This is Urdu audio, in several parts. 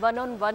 1-on-1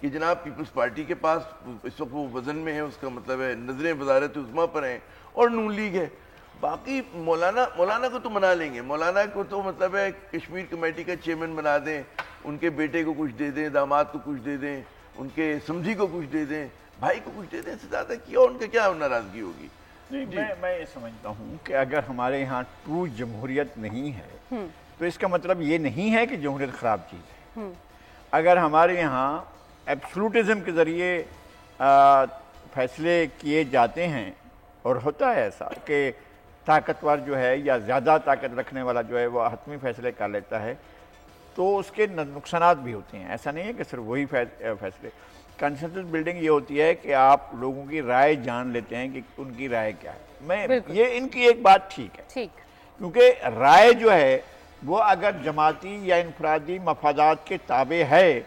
کہ جناب پیپلز پارٹی کے پاس اس وقت وہ وزن میں ہے، اس کا مطلب ہے نظریں وزارت عظمیٰ پر ہیں، اور نون لیگ ہے. باقی مولانا کو تو منا لیں گے، مولانا کو تو مطلب ہے کشمیر کمیٹی کا چیئرمین بنا دیں، ان کے بیٹے کو کچھ دے دیں، داماد کو کچھ دے دیں، ان کے سمجھی کو کچھ دے دیں، بھائی کو کچھ دے دیں، سے زیادہ کیا ان کا کیا ناراضگی ہوگی. میں یہ سمجھتا ہوں کہ اگر ہمارے یہاں ٹرو جمہوریت نہیں ہے تو اس کا مطلب یہ نہیں ہے کہ جمہوریت خراب چیز ہے. اگر ہمارے یہاں ایبسولوٹزم کے ذریعے فیصلے کیے جاتے ہیں، اور ہوتا ہے ایسا کہ طاقتور جو ہے یا زیادہ طاقت رکھنے والا جو ہے وہ حتمی فیصلے کر لیتا ہے، تو اس کے نقصانات بھی ہوتے ہیں. ایسا نہیں ہے کہ صرف وہی فیصلے. کنسنسس بلڈنگ یہ ہوتی ہے کہ آپ لوگوں کی رائے جان لیتے ہیں کہ ان کی رائے کیا ہے. یہ ان کی ایک بات ٹھیک ہے، کیونکہ رائے جو ہے وہ اگر جماعتی یا انفرادی مفادات کے تابع ہے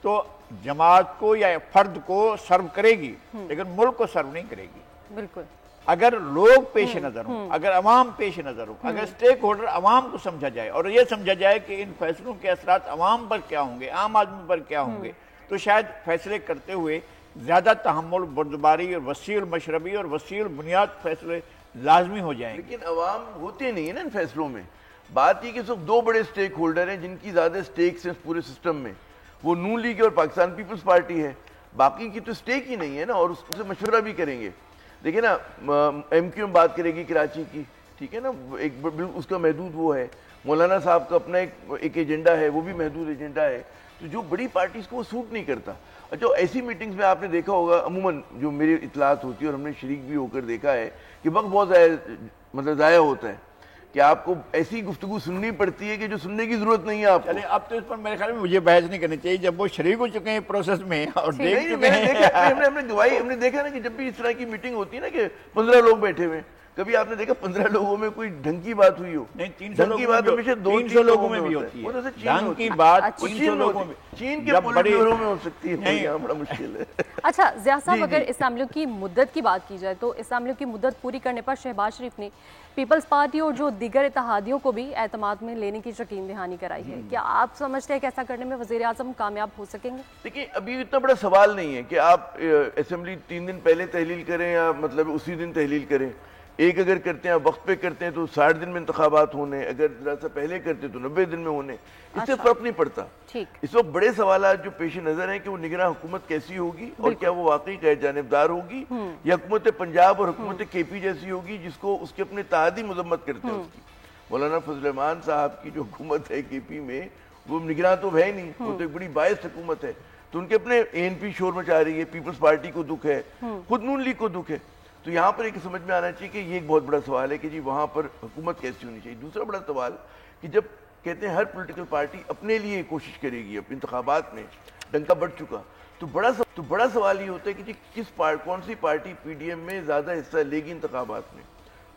تو جماعت کو یا فرد کو سرو کرے گی، لیکن ملک کو سرو نہیں کرے گی. بالکل. اگر لوگ پیش نظر ہوں، اگر عوام پیش نظر ہوں، اگر سٹیک ہولڈر عوام کو سمجھا جائے اور یہ سمجھا جائے کہ ان فیصلوں کے اثرات عوام پر کیا ہوں گے، عام آدمی پر کیا ہوں گے، تو شاید فیصلے کرتے ہوئے زیادہ تحمل، بردباری اور وسیع المشربی اور وسیع البنیاد فیصلے لازمی ہو جائیں گے. لیکن عوام ہوتے نہیں ہیں نا ان فیصلوں میں. بات یہ کہ صرف دو بڑے سٹیک ہولڈر ہیں جن کی زیادہ سٹیکس ہیں پورے سسٹم میں، وہ نون لیگ اور پاکستان پیپلز پارٹی ہے. باقی کی تو سٹیک ہی نہیں ہے نا، اور اس سے مشورہ بھی کریں گے. دیکھیں نا، ایم کیو ایم بات کرے گی کراچی کی، ٹھیک ہے نا، ایک اس کا محدود وہ ہے. مولانا صاحب کا اپنا ایک ایجنڈا ہے، وہ بھی محدود ایجنڈا ہے. تو جو بڑی پارٹیز کو وہ سوٹ نہیں کرتا. اچھا، ایسی میٹنگز میں آپ نے دیکھا ہوگا عموماً جو میری اطلاعات ہوتی ہے اور ہم نے شریک بھی ہو کر دیکھا ہے کہ وقت بہت ضائع ہوتا ہے، کہ آپ کو ایسی گفتگو سننی پڑتی ہے کہ جو سننے کی ضرورت نہیں ہے آپ کو. چلے اب تو اس پر میرے خیال میں مجھے بحث نہیں کرنی چاہیے، جب وہ شریک ہو چکے ہیں پروسیس میں اور دیکھ چکے ہیں. ہم نے گواہی، ہم نے دیکھا نا کہ جب بھی اس طرح کی میٹنگ ہوتی ہے نا کہ 15 لوگ بیٹھے ہوئے، کبھی آپ نے دیکھا 15 لوگوں میں کوئی ڈھنگ کی بات ہوئی ہو؟ نہیں، 300 لوگوں میں بھی ہوتی ہے ڈھنگ کی بات. 300 لوگوں میں چین کے پولیٹ بیورو میں ہو سکتی ہے، بڑا مشکل ہے. اچھا ضیاء صاحب، اگر اسمبلیوں کی مدت کی بات کی جائے تو اسمبلیوں کی مدت پوری کرنے پر شہباز شریف نے پیپلز پارٹی اور جو دیگر اتحادیوں کو بھی اعتماد میں لینے کی یقین دہانی کرائی ہے. کیا آپ سمجھتے ہیں کہ ایسا کرنے میں وزیر اعظم کامیاب ہو سکیں گے؟ دیکھیں، ابھی اتنا بڑا سوال نہیں ہے کہ آپ اسمبلی 3 دن پہلے تحلیل کریں یا مطلب اسی دن تحلیل کریں. ایک اگر کرتے ہیں وقت پہ کرتے ہیں تو 60 دن میں انتخابات ہونے، اگر ذرا سا پہلے کرتے ہیں تو 90 دن میں ہونے. اس سے فرق نہیں پڑتا. اس وقت بڑے سوالات جو پیش نظر ہیں کہ وہ نگراں حکومت کیسی ہوگی، اور کیا وہ واقعی غیر جانبدار ہوگی یا حکومت پنجاب اور حکومت کے پی جیسی ہوگی جس کو اس کے اپنے اتحادی مذمت کرتے ہیں اس کی. مولانا فضل الرحمان صاحب کی جو حکومت ہے کے پی میں، وہ نگراں تو ہے نہیں، وہ تو ایک بڑی باعث حکومت ہے. تو ان کے اپنے ANP شور مچا رہی ہے، پیپلز پارٹی کو دکھ ہے، خود نون لیگ کو دکھ ہے. تو یہاں پر ایک سمجھ میں آنا چاہیے کہ یہ ایک بہت بڑا سوال ہے کہ جی وہاں پر حکومت کیسی ہونی چاہیے. دوسرا بڑا سوال کہ جب کہتے ہیں ہر پولیٹیکل پارٹی اپنے لیے کوشش کرے گی، اپنے انتخابات میں ڈنکا بڑھ چکا، تو بڑا سوال یہ ہوتا ہے کہ جی کون سی پارٹی PDM میں زیادہ حصہ لے گی انتخابات میں.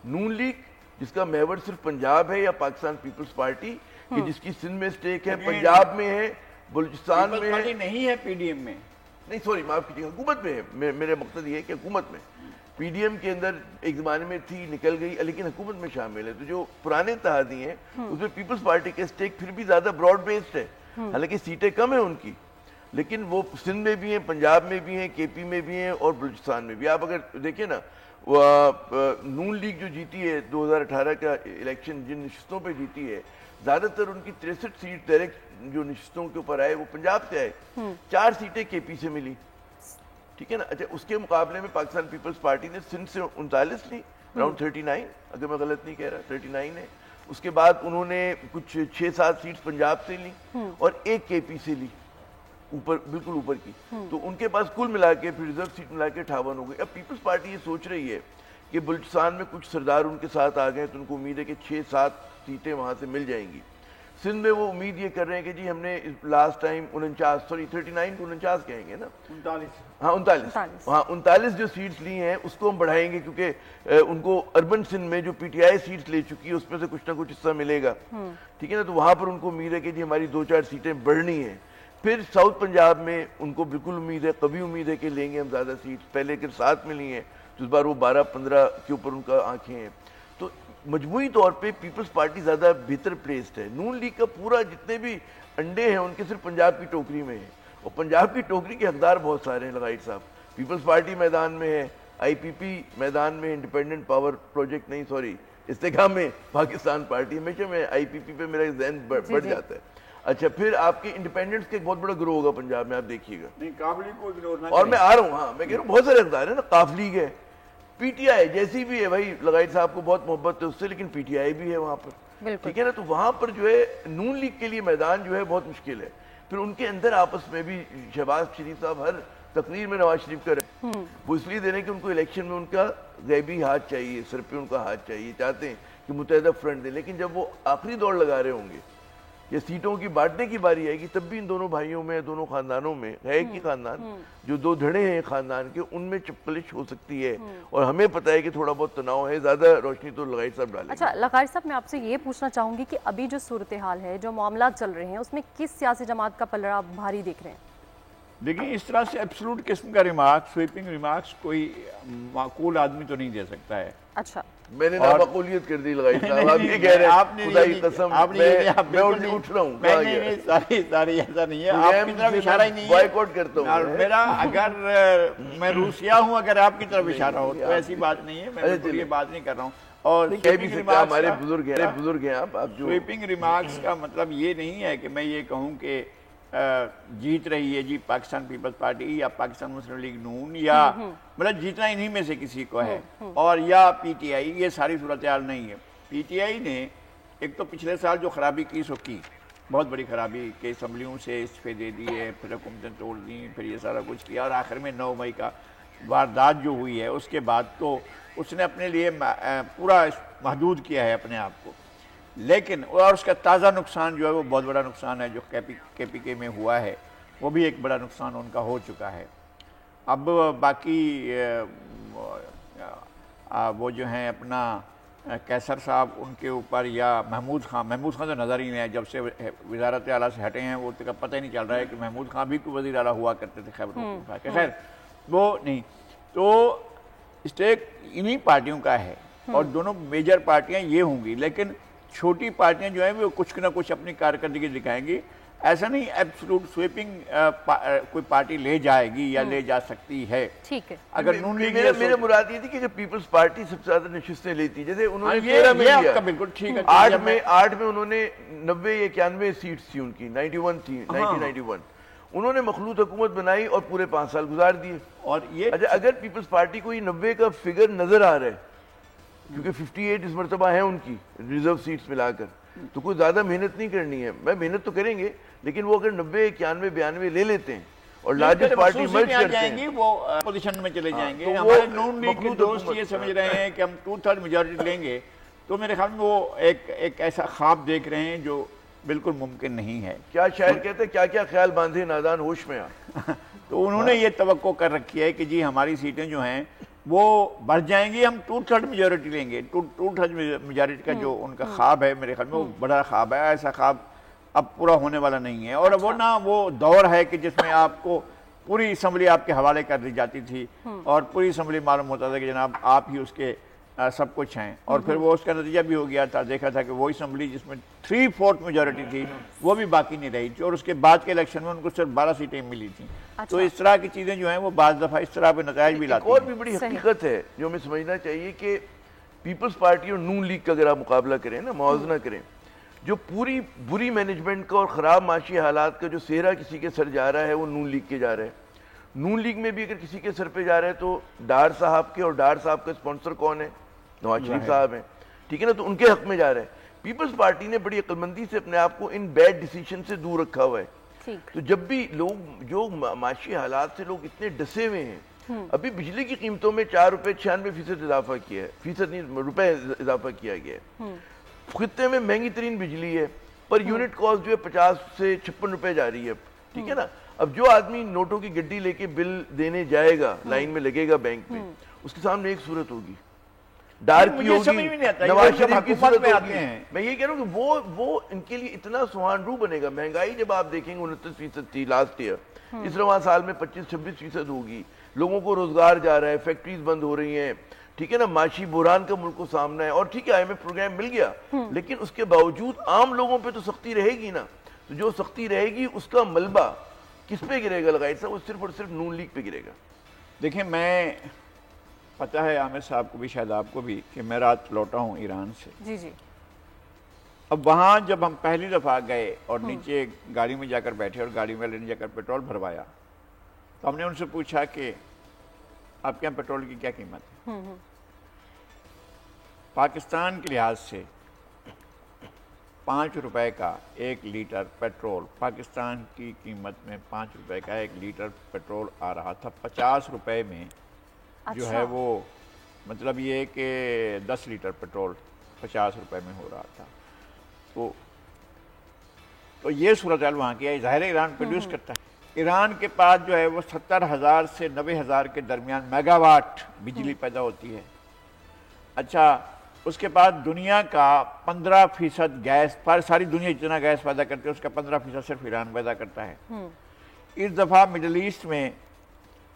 نون لیگ جس کا محور صرف پنجاب ہے، یا پاکستان پیپلز پارٹی کہ جس کی سندھ میں سٹیک ہے، پنجاب میں ہے، بلوچستان میں ہے. نہیں ہے PDM میں، نہیں سوری معاف کیجیے، حکومت میں ہے. میرا مقصد یہ ہے کہ حکومت میں PDM کے اندر ایک زمانے میں تھی، نکل گئی، لیکن حکومت میں شامل ہے. تو جو پرانے اتحادی ہیں اس میں پیپلز پارٹی کے سٹیک پھر بھی زیادہ براڈ بیسڈ ہے، حالانکہ سیٹیں کم ہیں ان کی، لیکن وہ سندھ میں بھی ہیں، پنجاب میں بھی ہیں، KP میں بھی ہیں اور بلوچستان میں بھی. آپ اگر دیکھیں نا، نون لیگ جو جیتی ہے 2018 کا الیکشن، جن نشستوں پہ جیتی ہے، زیادہ تر ان کی 63 سیٹ ڈائریکٹ جو نشستوں کے اوپر آئے وہ پنجاب سے آئے. 4 سیٹیں KP سے ملی، ٹھیک ہے نا. اچھا، اس کے مقابلے میں پاکستان پیپلز پارٹی نے سندھ سے 39 لی، اراؤنڈ 39، اگر میں غلط نہیں کہہ رہا 39 ہے. اس کے بعد انہوں نے کچھ 6-7 سیٹس پنجاب سے لی اور ایک KP سے لی، اوپر بالکل اوپر کی. تو ان کے پاس کل ملا کے پھر ریزرو سیٹ ملا کے 58 ہو گئی. اب پیپلز پارٹی یہ سوچ رہی ہے کہ بلوچستان میں کچھ سردار ان کے ساتھ آ گئے، تو ان کو امید ہے کہ 6-7 سیٹیں وہاں سے مل جائیں گی. سندھ میں وہ امید یہ کر رہے ہیں کہ جی ہم نے لاسٹ ٹائم 39 کو 49 کہیں گے نا، 39 جو سیٹس لی ہیں اس کو ہم بڑھائیں گے، کیونکہ ان کو اربن سندھ میں جو PTI سیٹس لے چکی ہے اس میں سے کچھ نہ کچھ حصہ ملے گا، ٹھیک ہے نا. تو وہاں پر ان کو امید ہے کہ جی ہماری 2-4 سیٹیں بڑھنی ہیں. پھر ساؤتھ پنجاب میں ان کو بالکل امید ہے، قوی امید ہے کہ لیں گے ہم زیادہ سیٹس. پہلے اگر 7 میں لی ہیں تو اس بار وہ 12-15 کے اوپر ان کا آنکھیں ہیں. تو مجموعی طور پہ پیپلز پارٹی زیادہ بہتر پلیسڈ ہے. نون لیگ کا پورا جتنے بھی انڈے ہیں ان کے صرف پنجاب کی ٹوکری میں ہیں، اور پنجاب کی ٹوکری کے حقدار بہت سارے ہیں لغائٹ صاحب. پیپلز پارٹی میدان میں ہے, آئی پی پی میدان میں, انڈیپینڈنٹ پاور پروجیکٹ نہیں سوری استحکام میں پاکستان پارٹی, ہمیشہ میں آئی پی پی پہ میرا ذہن بڑھ جاتا ہے. اچھا پھر آپ کے انڈیپینڈنٹس کے ایک بہت بڑا گروہ ہوگا پنجاب میں, آپ دیکھیے گا. نہیں قابلی کو اگنور نہ اور میں آ رہا ہوں, ہاں میں کہہ رہا ہوں بہت سارے اقدار ہیں نا, قاف لیگ ہے, پی ٹی آئی جیسی بھی ہے بھائی, لغائٹ صاحب کو بہت محبت ہے اس سے, لیکن پی ٹی آئی بھی ہے وہاں پر, ٹھیک ہے نا. تو وہاں پر جو ہے نون لیگ کے لیے میدان جو ہے بہت مشکل ہے. پھر ان کے اندر آپس میں بھی شہباز شریف صاحب ہر تقریر میں نواز شریف کا رہے, وہ اس لیے دے رہے ہیں کہ ان کو الیکشن میں ان کا غیبی ہاتھ چاہیے, سر پہ ان کا ہاتھ چاہیے, چاہتے ہیں کہ متحدہ فرنٹ دیں. لیکن جب وہ آخری دوڑ لگا رہے ہوں گے یا سیٹوں کی بانٹنے کی باری آئے گی, تب بھی ان دونوں بھائیوں میں, دونوں خاندانوں میں ہے ایک ہی خاندان, جو دو دھڑے ہیں خاندان کے, ان میں چپکلش ہو سکتی ہے. اور ہمیں پتہ ہے کہ تھوڑا بہت تناؤ ہے, زیادہ روشنی تو لغائٹ صاحب ڈالیں. اچھا لغائٹ صاحب, میں آپ سے یہ پوچھنا چاہوں گی کہ ابھی جو صورتحال ہے, جو معاملات چل رہے ہیں, اس میں کس سیاسی جماعت کا پلڑا آپ بھاری دیکھ رہے ہیں؟ دیکھیں اس طرح سے ایبسلوٹ قسم کا ریمارکس, سویپنگ ریمارکس کوئی معقول آدمی تو نہیں دے سکتا ہے. اچھا میں نے نامعقولیت کر دی لغائٹ صاحب, آپ یہ کہہ رہے ہیں خدا کی قسم میں اٹھ رہا ہوں. ساری ایسا نہیں ہے, آپ کی طرف اشارہ ہی نہیں ہے, بائیکاٹ کرتا ہوں میرا. اگر میں روسیا ہوں, اگر آپ کی طرف اشارہ ہو تو ایسی بات نہیں ہے, میں بالکل یہ بات نہیں کر رہا ہوں. اور ہمارے بزرگ ہیں آپ. سویپنگ ریمارکس کا مطلب یہ نہیں ہے کہ میں یہ کہوں کہ جیت رہی ہے جی پاکستان پیپلز پارٹی یا پاکستان مسلم لیگ نون, یا مطلب جیتنا انہی میں سے کسی کو ہے, اور یا پی ٹی آئی. یہ ساری صورتحال نہیں ہے. پی ٹی آئی نے ایک تو پچھلے سال جو خرابی کی سو کی, بہت بڑی خرابی, کہ اسمبلیوں سے استعفے دے دیے, پھر حکومتیں توڑ دیں, پھر یہ سارا کچھ کیا, اور آخر میں 9 مئی کا واردات جو ہوئی ہے اس کے بعد تو اس نے اپنے لیے پورا محدود کیا ہے اپنے آپ کو. لیکن اور اس کا تازہ نقصان جو ہے وہ بہت بڑا نقصان ہے, جو کے پی کے میں ہوا ہے, وہ بھی ایک بڑا نقصان ان کا ہو چکا ہے. اب باقی وہ جو ہیں اپنا کیسر صاحب, ان کے اوپر, یا محمود خان تو نظر ہی نہیں ہے جب سے وزارت اعلیٰ سے ہٹے ہیں, وہ پتہ ہی نہیں چل رہا ہے کہ محمود خان بھی کوئی وزیر اعلیٰ ہوا کرتے تھے خیبر پختونخوا کے. خیر وہ نہیں, تو اسٹیک انہی پارٹیوں کا ہے, اور دونوں میجر پارٹیاں یہ ہوں گی. لیکن چھوٹی پارٹیاں جو ہیں وہ کچھ نہ کچھ اپنی کارکردگی دکھائیں گی. ایسا نہیں ایبسلوٹ سویپنگ کوئی پارٹی لے جائے گی یا لے جا سکتی ہے. ٹھیک ہے, اگر نون لیگ میرے مراد یہ تھی کہ پیپلز پارٹی سب سے زیادہ نشستیں لیتی, جیسے انہوں نے 13 میں یہ لیا, بالکل ٹھیک ہے, 8 میں انہوں نے 90 یا 91 سیٹس تھی ان کی, 91 تھی, 1991 انہوں نے مخلوط حکومت بنائی اور پورے 5 سال گزار دیے. اور یہ اگر پیپلز پارٹی کو یہ 90 کا فگر نظر آ رہا ہے, کیونکہ 58 اس مرتبہ ہیں ان کی ریزرو سیٹس ملا کر, تو کوئی زیادہ محنت نہیں کرنی ہے. میں محنت تو کریں گے, لیکن وہ اگر 90, 91, 92 لے لیتے ہیں اور لارجسٹ پارٹی مرج کرتے ہیں, وہ پوزیشن میں چلے جائیں گے. ہمارے نون لیگ کے دوست یہ سمجھ رہے ہیں کہ ہم 2/3 میجورٹی لیں گے, تو میرے خیال میں وہ ایک ایسا خواب دیکھ رہے ہیں جو بالکل ممکن نہیں ہے. کیا شاعر کہتے ہیں, کیا خیال باندھے نادان ہوش میں آ. تو انہوں نے یہ توقع کر رکھی ہے کہ جی ہماری سیٹیں جو ہیں وہ بڑھ جائیں گی, ہم 2/3 میجورٹی لیں گے. 2/3 میجورٹی کا جو ان کا خواب ہے, میرے خیال میں وہ بڑا خواب ہے. ایسا خواب اب پورا ہونے والا نہیں ہے. اور وہ نہ وہ دور ہے کہ جس میں آپ کو پوری اسمبلی آپ کے حوالے کر دی جاتی تھی, اور پوری اسمبلی معلوم ہوتا تھا کہ جناب آپ ہی اس کے سب کچھ ہیں. اور پھر وہ اس کا نتیجہ بھی ہو گیا تھا, دیکھا تھا کہ وہ اسمبلی جس میں 3/4 میجورٹی تھی وہ بھی باقی نہیں رہی تھی, اور اس کے بعد کے الیکشن میں ان کو صرف 12 سیٹیں ملی تھیں. تو اس طرح کی چیزیں جو ہیں وہ بعض دفعہ اس طرح پہ نتائج بھی لاتی ہیں. اور بھی بڑی حقیقت ہے جو ہمیں سمجھنا چاہیے کہ پیپلز پارٹی اور نون لیگ کا اگر آپ مقابلہ کریں نا, موازنہ کریں, جو پوری بری مینجمنٹ کا اور خراب معاشی حالات کا جو سہرا کسی کے سر جا رہا ہے وہ نون لیگ کے جا رہا ہے. نون لیگ میں بھی اگر کسی کے سر پہ جا رہا ہے تو ڈار صاحب کے, اور ڈار صاحب کا اسپانسر کون ہے, نواز شریف صاحب ہیں, ٹھیک ہے نا, تو ان کے حق میں جا رہا ہے. پیپلز پارٹی نے بڑی عقلمندی سے اپنے آپ کو ان بیڈ ڈیسیشن سے دور رکھا ہوا ہے. تو جب بھی لوگ جو معاشی حالات سے لوگ اتنے ڈسے ہوئے ہیں, ابھی بجلی کی قیمتوں میں 4 روپے 96% اضافہ کیا ہے, فیصد نہیں روپے اضافہ کیا گیا ہے. خطے میں مہنگی ترین بجلی ہے, پر یونٹ کاسٹ جو ہے 50 سے 56 روپے جا رہی ہے, ٹھیک ہے نا. اب جو آدمی نوٹوں کی گڈی لے کے بل دینے جائے گا, لائن میں لگے گا بینک میں, اس کے سامنے ایک صورت ہوگی, ڈار کی ہوگی, نواز شریف کی صورت ہوگی. میں یہ کہہ رہا ہوں کہ وہ ان کے لیے اتنا سہان رو بنے گا. مہنگائی جب آپ دیکھیں گے 29% تھی لاسٹ ایئر, اس رواں سال میں 25-26% ہوگی. لوگوں کو روزگار جا رہا ہے, فیکٹریز بند ہو رہی ہیں, ٹھیک ہے نا, معاشی بحران کا ملک کو سامنا ہے. اور ٹھیک ہے IMF پروگرام مل گیا, لیکن اس کے باوجود عام لوگوں پہ تو سختی رہے گی نا. تو جو سختی رہے گی اس کا ملبہ کس پہ گرے گا لغائی صاحب؟ وہ صرف اور صرف نون لیگ پہ گرے گا. دیکھیں میں پتہ ہے عامر صاحب کو بھی شاید آپ کو بھی کہ میں رات لوٹا ہوں ایران سے. جی جی. اب وہاں جب ہم پہلی دفعہ گئے اور نیچے گاڑی میں جا کر بیٹھے اور گاڑی والے نے جا کر پیٹرول بھروایا تو ہم نے ان سے پوچھا کہ آپ کے یہاں پیٹرول کی کیا قیمت ہے؟ پاکستان کے لحاظ سے 5 روپے کا 1 لیٹر پیٹرول، پاکستان کی قیمت میں 5 روپے کا 1 لیٹر پیٹرول آ رہا تھا. 50 روپے میں جو ہے وہ مطلب یہ کہ 10 لیٹر پیٹرول 50 روپے میں ہو رہا تھا. تو یہ صورتحال وہاں کی ہے. ظاہر ایران پروڈیوس کرتا ہے. ایران کے پاس جو ہے وہ 70,000 سے 90,000 کے درمیان میگا واٹ بجلی پیدا ہوتی ہے. اچھا اس کے بعد دنیا کا 15% گیس، ساری دنیا جتنا گیس پیدا کرتی ہے اس کا 15% صرف ایران پیدا کرتا ہے. اس دفعہ مڈل ایسٹ میں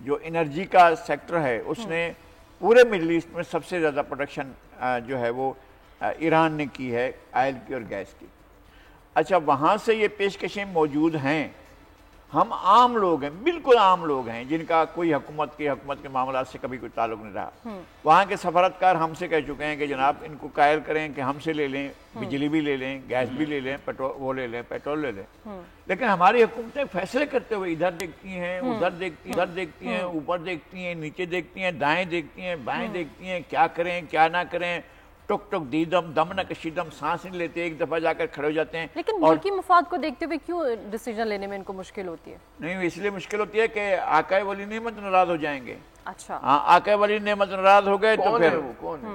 جو انرجی کا سیکٹر ہے اس نے پورے مڈل ایسٹ میں سب سے زیادہ پروڈکشن جو ہے وہ ایران نے کی ہے آئل کی اور گیس کی. اچھا وہاں سے یہ پیشکشیں موجود ہیں. ہم عام لوگ ہیں، بالکل عام لوگ ہیں جن کا کوئی حکومت کے معاملات سے کبھی کوئی تعلق نہیں رہا. وہاں کے سفارتکار ہم سے کہہ چکے ہیں کہ جناب ان کو قائل کریں کہ ہم سے لے لیں، بجلی بھی لے لیں، گیس بھی لے لیں، پیٹرول لے لیں. لیکن ہماری حکومتیں فیصلے کرتے ہوئے ادھر دیکھتی ہیں، ادھر دیکھتی ہیں، اوپر دیکھتی ہیں، نیچے دیکھتی ہیں، دائیں دیکھتی ہیں، بائیں دیکھتی ہیں، کیا کریں کیا نہ کریں. ٹک ٹک دیدم دم نہ کشیدم، سانس نہیں لیتے، ایک دفعہ جا کر کھڑے ہو جاتے ہیں. لیکن ملکی مفاد کو دیکھتے ہوئے کیوں ڈیسیجن لینے میں ان کو مشکل ہوتی ہے؟ نہیں اس لیے مشکل ہوتی ہے کہ آقائے ولی نعمت ناراض ہو جائیں گے. اچھا ہاں آقائے ولی نعمت ناراض ہو گئے تو پھر کون ہے؟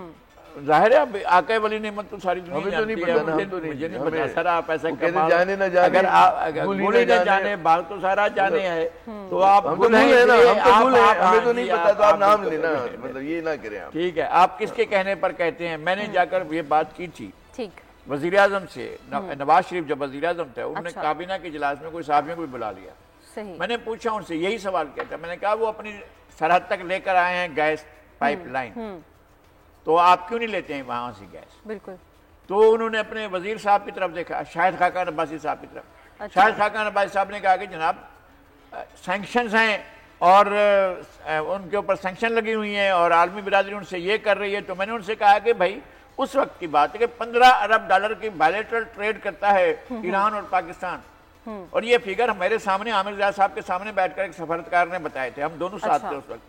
ظاہر ہے اب آقائے ولی نعمت تو ساری دنیا ہمیں تو نہیں جانتی ہے. پتا نا، ہم تو مجھے نہیں نہیں، پتا سر آپ ایسا وہ کہتے ہیں جانے نہ جانے، اگر آپ گولی نہ جانے بات تو سارا جانے ہے تو آپ گل ہیں نا، ہم تو گل ہیں، ہمیں تو نہیں پتا تو آپ نام لینا، مطلب یہ نہ کریں آپ. ٹھیک ہے آپ کس کے کہنے پر کہتے ہیں؟ میں نے جا کر یہ بات کی تھی ٹھیک وزیر اعظم سے. نواز شریف جب وزیر اعظم تھے انہوں نے کابینہ کے اجلاس میں کوئی صحافیوں کو بھی بلا لیا. صحیح. میں نے پوچھا ان سے یہی سوال کیا تھا. میں نے کہا وہ اپنی سرحد تک لے کر آئے ہیں گیس پائپ لائن، تو آپ کیوں نہیں لیتے ہیں وہاں سے گیس؟ بالکل. تو انہوں نے اپنے وزیر صاحب کی طرف دیکھا، شاہد خاقان عباسی صاحب کی طرف. شاہد خاقان عباسی صاحب نے کہا کہ جناب سینکشنز ہیں اور ان کے اوپر سینکشن لگی ہوئی ہیں اور عالمی برادری ان سے یہ کر رہی ہے. تو میں نے ان سے کہا کہ بھائی اس وقت کی بات ہے کہ $15 ارب کی بائلیٹرل ٹریڈ کرتا ہے ایران اور پاکستان. اور یہ فگر ہمارے سامنے عامر رضا صاحب کے سامنے بیٹھ کر ایک سفارتکار نے بتائے تھے، ہم دونوں ساتھ تھے اس وقت.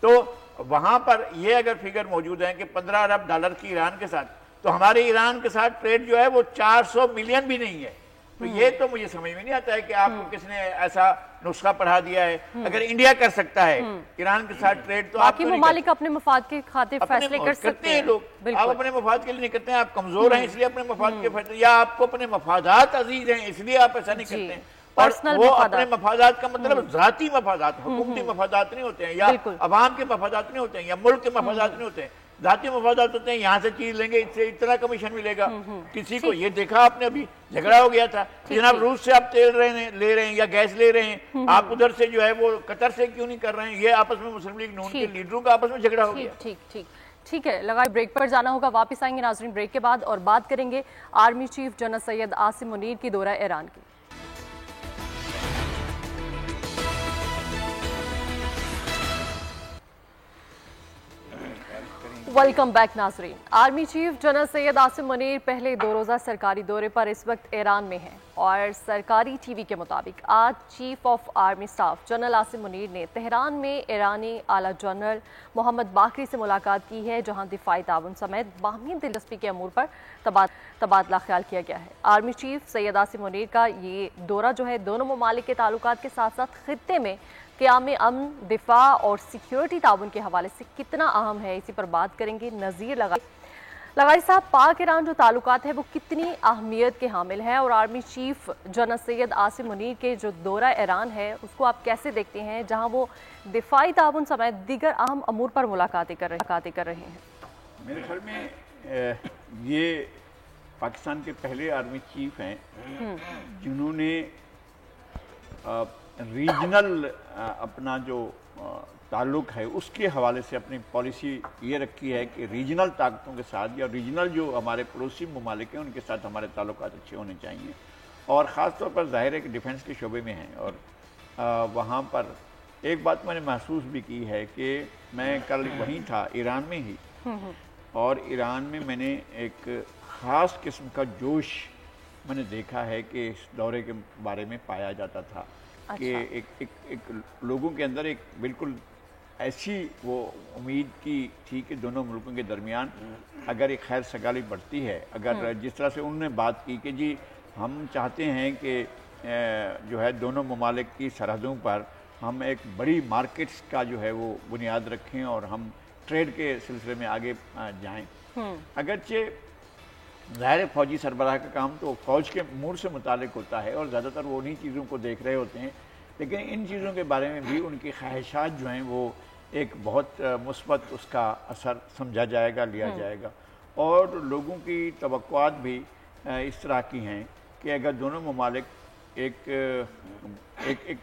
تو وہاں پر یہ اگر فگر موجود ہیں کہ $15 ارب کی ایران کے ساتھ، تو ہمارے ایران کے ساتھ ٹریڈ جو ہے وہ 400 ملین بھی نہیں ہے. تو یہ تو مجھے سمجھ میں نہیں آتا ہے کہ آپ کو کس نے ایسا نسخہ پڑھا دیا ہے. اگر انڈیا کر سکتا ہے ایران کے ساتھ ٹریڈ تو آپ باقی ممالک اپنے مفاد کے خاطر فیصلے کر سکتے ہیں. لوگ آپ اپنے مفاد کے لیے نہیں کرتے ہیں، آپ کمزور ہیں اس لیے اپنے مفاد کے فیصلے، یا آپ کو اپنے مفادات عزیز ہیں اس لیے آپ ایسا نہیں کرتے ہیں. اور وہ اپنے مفادات کا مطلب ذاتی مفادات، حکومتی مفادات نہیں ہوتے ہیں یا عوام کے مفادات نہیں ہوتے ہیں یا ملک کے مفادات نہیں ہوتے ہیں، ذاتی مفادات ہوتے ہیں. یہاں سے چیز لیں گے اس سے اتنا کمیشن ملے گا. کسی کو یہ دیکھا آپ نے ابھی جھگڑا ہو گیا تھا کہ جناب روس سے آپ تیل لے رہے ہیں یا گیس لے رہے ہیں، آپ ادھر سے جو ہے وہ قطر سے کیوں نہیں کر رہے ہیں. یہ آپس میں مسلم لیگ نون کے لیڈروں کا آپس میں جھگڑا ہو گیا. ٹھیک ہے لگا بریک پر جانا ہوگا، واپس آئیں گے ناظرین بریک کے بعد اور بات کریں گے army chief general Syed Asim Munir کی دورہ ایران کی. ویلکم بیک ناظرین. Army chief general Syed Asim Munir پہلے 2 روزہ سرکاری دورے پر اس وقت ایران میں ہیں اور سرکاری ٹی وی کے مطابق آج chief of army staff general Asim Munir نے تہران میں ایرانی اعلیٰ جنرل محمد باقری سے ملاقات کی ہے، جہاں دفاعی تعاون سمیت باہمی دلچسپی کے امور پر تبادلہ خیال کیا گیا ہے. آرمی چیف سید عاصم منیر کا یہ دورہ جو ہے دونوں ممالک کے تعلقات کے ساتھ ساتھ خطے میں قیام امن، دفاع اور سیکیورٹی تعاون کے حوالے سے کتنا اہم ہے، اسی پر بات کریں گے. نظیر لغاری صاحب، پاک ایران جو تعلقات ہے وہ کتنی اہمیت کے حامل ہے اور army chief general Syed Asim Munir کے جو دورہ ایران ہے اس کو آپ کیسے دیکھتے ہیں، جہاں وہ دفاعی تعاون سمیت دیگر اہم امور پر ملاقاتیں کر رہے ہیں؟ میرے خیال میں یہ پاکستان کے پہلے آرمی چیف ہیں جنہوں نے ریجنل اپنا جو تعلق ہے اس کے حوالے سے اپنی پالیسی یہ رکھی ہے کہ ریجنل طاقتوں کے ساتھ یا ریجنل جو ہمارے پڑوسی ممالک ہیں ان کے ساتھ ہمارے تعلقات اچھے ہونے چاہیے. اور خاص طور پر ظاہر ہے کہ ڈیفنس کے شعبے میں ہیں اور وہاں پر ایک بات میں نے محسوس بھی کی ہے کہ میں کل وہیں تھا ایران میں ہی، اور ایران میں نے ایک خاص قسم کا جوش میں نے دیکھا ہے کہ اس دورے کے بارے میں پایا جاتا تھا کہ ایک لوگوں کے اندر ایک بالکل ایسی وہ امید کی تھی کہ دونوں ملکوں کے درمیان اگر ایک خیر سگالی بڑھتی ہے، اگر جس طرح سے انہوں نے بات کی کہ جی ہم چاہتے ہیں کہ جو ہے دونوں ممالک کی سرحدوں پر ہم ایک بڑی مارکیٹس کا جو ہے وہ بنیاد رکھیں اور ہم ٹریڈ کے سلسلے میں آگے جائیں۔ اگرچہ ظاہر فوجی سربراہ کا کام تو فوج کے امور سے متعلق ہوتا ہے اور زیادہ تر وہ انہی چیزوں کو دیکھ رہے ہوتے ہیں، لیکن ان چیزوں کے بارے میں بھی ان کی خواہشات جو ہیں وہ ایک بہت مثبت اس کا اثر سمجھا جائے گا، لیا جائے گا، اور لوگوں کی توقعات بھی اس طرح کی ہیں کہ اگر دونوں ممالک ایک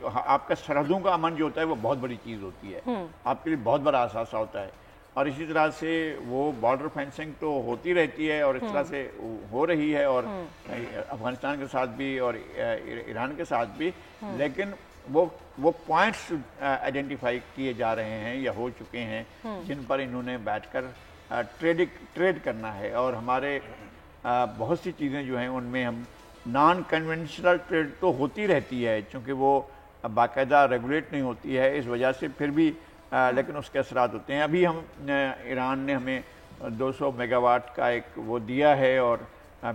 آپ کا سرحدوں کا امن جو ہوتا ہے وہ بہت بڑی چیز ہوتی ہے، آپ کے لیے بہت بڑا اثاثہ ہوتا ہے، اور اسی طرح سے وہ بارڈر فینسنگ تو ہوتی رہتی ہے اور اس طرح سے ہو رہی ہے، اور افغانستان کے ساتھ بھی اور ایران کے ساتھ بھی، لیکن وہ پوائنٹس آئیڈینٹیفائی کیے جا رہے ہیں یا ہو چکے ہیں جن پر انہوں نے بیٹھ کر ٹریڈ کرنا ہے، اور ہمارے بہت سی چیزیں جو ہیں ان میں ہم نان کنونشنل ٹریڈ تو ہوتی رہتی ہے چونکہ وہ باقاعدہ ریگولیٹ نہیں ہوتی ہے، اس وجہ سے پھر بھی لیکن اس کے اثرات ہوتے ہیں۔ ابھی ایران نے ہمیں 200 میگا واٹ کا ایک وہ دیا ہے اور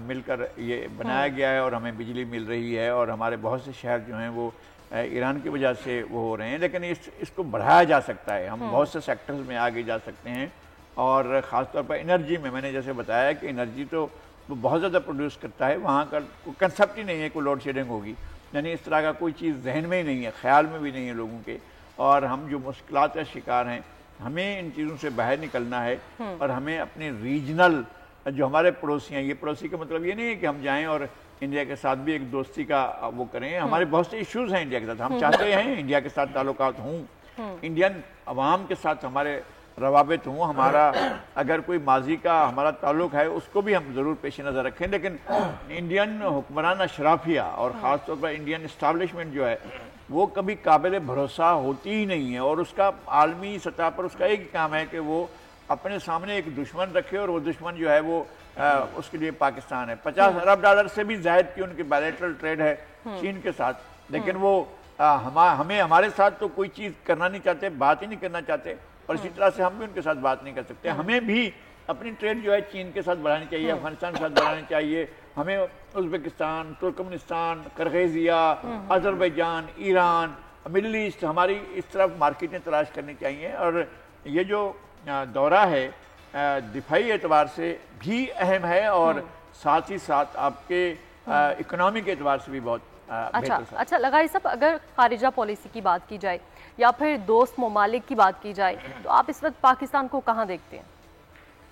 مل کر یہ بنایا گیا ہے اور ہمیں بجلی مل رہی ہے، اور ہمارے بہت سے شہر جو ہیں وہ ایران کی وجہ سے وہ ہو رہے ہیں، لیکن اس کو بڑھایا جا سکتا ہے، ہم بہت سے سیکٹرز میں آگے جا سکتے ہیں، اور خاص طور پر انرجی میں نے جیسے بتایا کہ انرجی تو وہ بہت زیادہ پروڈیوس کرتا ہے، وہاں کا کوئی کنسیپٹ ہی نہیں ہے کوئی لوڈ شیڈنگ ہوگی، یعنی اس طرح کا کوئی چیز ذہن میں ہی نہیں ہے، خیال میں بھی نہیں ہے لوگوں کے، اور ہم جو مشکلات کا شکار ہیں ہمیں ان چیزوں سے باہر نکلنا ہے، اور ہمیں اپنے ریجنل جو ہمارے پڑوسی ہیں، یہ پڑوسی کا مطلب یہ نہیں ہے کہ ہم جائیں اور انڈیا کے ساتھ بھی ایک دوستی کا وہ کریں، ہمارے بہت سے ایشوز ہیں انڈیا کے ساتھ، ہم چاہتے ہیں انڈیا کے ساتھ تعلقات ہوں، انڈین عوام کے ساتھ ہمارے روابط ہوں، ہمارا اگر کوئی ماضی کا ہمارا تعلق ہے اس کو بھی ہم ضرور پیش نظر رکھیں، لیکن انڈین حکمران اشرافیہ اور خاص طور پر انڈین اسٹیبلشمنٹ جو ہے وہ کبھی قابل بھروسہ ہوتی ہی نہیں ہے، اور اس کا عالمی سطح پر اس کا ایک کام ہے کہ وہ اپنے سامنے ایک دشمن رکھے، اور وہ دشمن جو ہے وہ اس کے لیے پاکستان ہے۔ $50 ارب سے بھی زائد کی ان کی بائلیٹرل ٹریڈ ہے چین کے ساتھ، لیکن وہ ہمیں ہمارے ساتھ تو کوئی چیز کرنا نہیں چاہتے، بات ہی نہیں کرنا چاہتے، اور اسی طرح سے ہم بھی ان کے ساتھ بات نہیں کر سکتے۔ ہمیں بھی اپنی ٹریڈ جو ہے چین کے ساتھ بڑھانی چاہیے، افغانستان کے ساتھ بڑھانی چاہیے، ہمیں Uzbekistan, Turkmenistan, Kirghizia, Azerbaijan, Iran, middle east, ہماری اس طرف مارکیٹیں تلاش کرنی چاہیے، اور یہ جو دورہ ہے دفاعی اعتبار سے بھی اہم ہے، اور ساتھ ہی ساتھ آپ کے اکنامی کے اعتبار سے بھی بہت اچھا لغاری صاحب، اگر خارجہ پالیسی کی بات کی جائے یا پھر دوست ممالک کی بات کی جائے تو آپ اس وقت پاکستان کو کہاں دیکھتے ہیں؟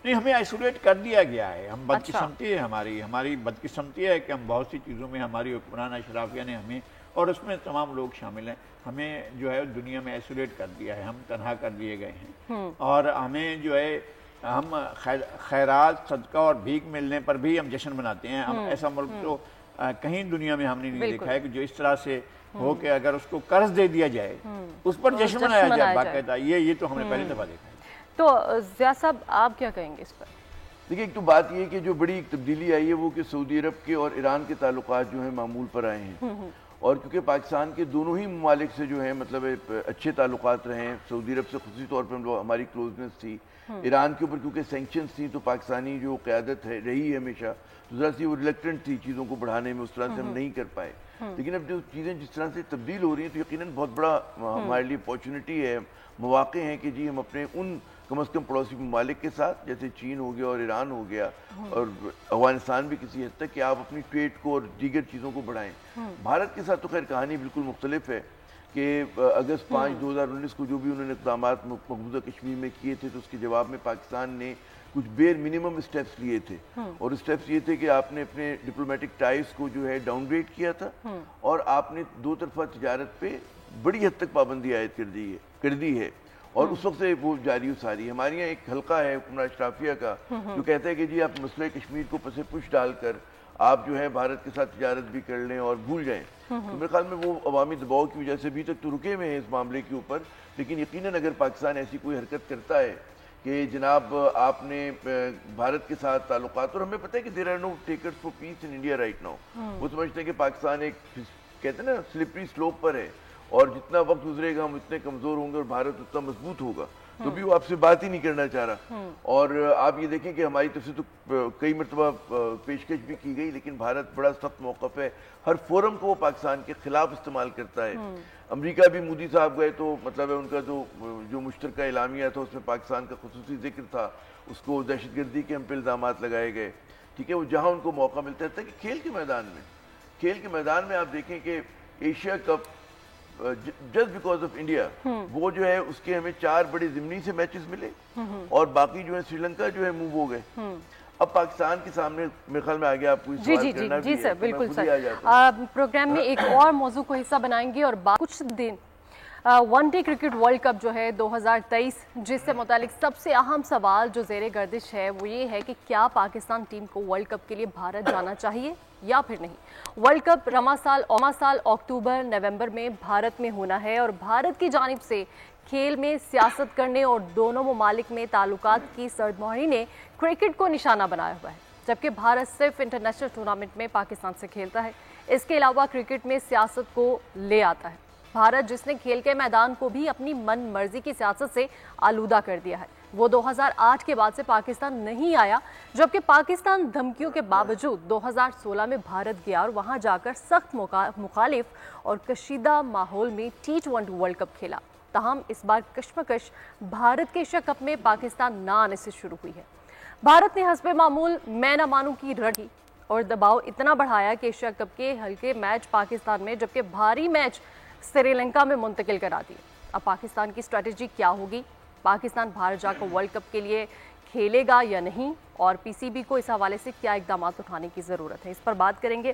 نہیں، ہمیں آئسولیٹ کر دیا گیا ہے، ہم بدقسمتی ہے ہماری بدقسمتی ہے کہ ہم بہت سی چیزوں میں ہماری حکمران اشرافیہ نے ہمیں، اور اس میں تمام لوگ شامل ہیں، ہمیں جو ہے دنیا میں آئسولیٹ کر دیا ہے، ہم تنہا کر دیے گئے ہیں، اور ہمیں جو ہے ہم خیرات، صدقہ اور بھیک ملنے پر بھی ہم جشن مناتے ہیں، ہم ایسا ملک تو کہیں دنیا میں ہم نے نہیں دیکھا ہے کہ جو اس طرح سے ہو کہ اگر اس کو قرض دے دیا جائے اس پر جشن منایا جائے باقاعدہ، یہ تو ہم نے پہلی دفعہ دیکھا ہے۔ تو ضیاء صاحب آپ کیا کہیں گے اس پر؟ دیکھیں، ایک تو بات یہ ہے کہ جو بڑی تبدیلی آئی ہے وہ کہ سعودی عرب کے اور ایران کے تعلقات جو ہیں معمول پر آئے ہیں، اور کیونکہ پاکستان کے دونوں ہی ممالک سے جو ہیں مطلب اچھے تعلقات رہے ہیں، سعودی عرب سے خصوصی طور پر ہماری کلوزنس تھی، ایران کے اوپر کیونکہ سینکشنز تھیں تو پاکستانی جو قیادت ہے رہی ہے ہمیشہ تو ذرا سی وہ ریلیکٹنٹ تھی چیزوں کو بڑھانے میں، اس طرح سے ہم نہیں کر پائے، لیکن اب جو چیزیں جس طرح سے تبدیل ہو رہی ہیں تو یقیناً بہت بڑا ہمارے لیے اپارچونٹی ہے، مواقع ہیں کہ جی ہم اپنے ان کم از کم پڑوسی ممالک کے ساتھ جیسے چین ہو گیا اور ایران ہو گیا اور افغانستان بھی کسی حد تک کہ آپ اپنی ٹریڈ کو اور دیگر چیزوں کو بڑھائیں۔ بھارت کے ساتھ تو خیر کہانی بالکل مختلف ہے کہ اگست 5 2019 کو جو بھی انہوں نے اقدامات مقبوضہ کشمیر میں کیے تھے تو اس کے جواب میں پاکستان نے کچھ بیر منیمم اسٹیپس لیے تھے، اور اسٹیپس یہ تھے کہ آپ نے اپنے ڈپلومیٹک ٹائز کو جو ہے ڈاؤن گریڈ کیا تھا، اور آپ نے دو طرفہ تجارت پہ بڑی حد تک پابندی عائد کر دی ہے، اور اس وقت سے وہ جاری و ساری۔ ہمارے یہاں ایک حلقہ ہے حکمران اشرافیہ کا جو کہتا ہے کہ جی آپ مسئلہ کشمیر کو پس پش ڈال کر آپ جو ہے بھارت کے ساتھ تجارت بھی کر لیں اور بھول جائیں. تو میرے خیال میں وہ عوامی دباؤ کی وجہ سے ابھی تک تو رکے ہوئے ہیں اس معاملے کے اوپر, لیکن یقیناً اگر پاکستان ایسی کوئی حرکت کرتا ہے کہ جناب آپ نے بھارت کے ساتھ تعلقات, اور ہمیں پتہ ہے کہ there are no takers for peace in India right now, وہ سمجھتے ہیں کہ پاکستان ایک کہتے ہیں نا سلپری سلوپ پر ہے, اور جتنا وقت گزرے گا ہم اتنے کمزور ہوں گے اور بھارت اتنا مضبوط ہوگا, تو بھی وہ آپ سے بات ہی نہیں کرنا چاہ رہا. اور آپ یہ دیکھیں کہ ہماری طرف سے تو کئی مرتبہ پیشکش بھی کی گئی, لیکن بھارت بڑا سخت موقف ہے, ہر فورم کو وہ پاکستان کے خلاف استعمال کرتا ہے. امریکہ بھی مودی صاحب گئے تو مطلب ہے ان کا جو مشترکہ اعلامیہ تھا اس میں پاکستان کا خصوصی ذکر تھا, اس کو دہشت گردی کے ہم پہ الزامات لگائے گئے. ٹھیک ہے, وہ جہاں ان کو موقع ملتا ہے کہ کھیل کے میدان میں آپ دیکھیں کہ Asia cup just because of India, وہ جو ہے اس کے ہمیں 4 بڑے ضمنی سے میچز ملے, اور باقی جو ہے سری لنکا جو ہے موو ہو گئے. اب پاکستان کے سامنے میرے خیال میں آگے آپ کوئی سوال کرنا بھی ہے. جی سر, بالکل سر. پروگرام میں ایک اور موضوع کو حصہ بنائیں گے, اور کچھ دن one day cricket world cup جو ہے 2023, جس سے متعلق سب سے اہم سوال جو زیر گردش ہے وہ یہ ہے کہ کیا پاکستان ٹیم کو ورلڈ کپ کے لیے بھارت جانا چاہیے یا پھر نہیں. ورلڈ کپ رواں سال اکتوبر نومبر میں بھارت میں ہونا ہے, اور بھارت کی جانب سے کھیل میں سیاست کرنے اور دونوں ممالک میں تعلقات کی سرد مہری نے کرکٹ کو نشانہ بنایا ہوا ہے, جبکہ بھارت صرف انٹرنیشنل ٹورنامنٹ میں پاکستان سے کھیلتا ہے. اس کے علاوہ کرکٹ میں سیاست کو لے آتا ہے. بھارت جس نے کھیل کے میدان کو بھی اپنی من مرضی کی سیاست سے آلودہ کر دیا ہے, وہ 2008 کے بعد سے پاکستان نہیں آیا, جبکہ پاکستان دھمکیوں کے باوجود 2016 میں بھارت گیا اور وہاں جا کر سخت مخالف اور کشیدہ ماحول میں T20 ورلڈ کپ کھیلا. تاہم اس بار کشمکش بھارت کے ایشیا کپ میں پاکستان نہ آنے سے شروع ہوئی ہے. بھارت نے حسب معمول میں نہ مانوں کی رٹ کی اور دباؤ اتنا بڑھایا کہ ایشیا کپ کے ہلکے میچ پاکستان میں, جبکہ بھاری میچ سری لنکا میں منتقل کرا دیے. اب پاکستان کی اسٹریٹجی کیا ہوگی؟ پاکستان بھارت جا کر ورلڈ کپ کے لیے کھیلے گا یا نہیں, اور پی سی بی کو اس حوالے سے کیا اقدامات اٹھانے کی ضرورت ہے, اس پر بات کریں گے.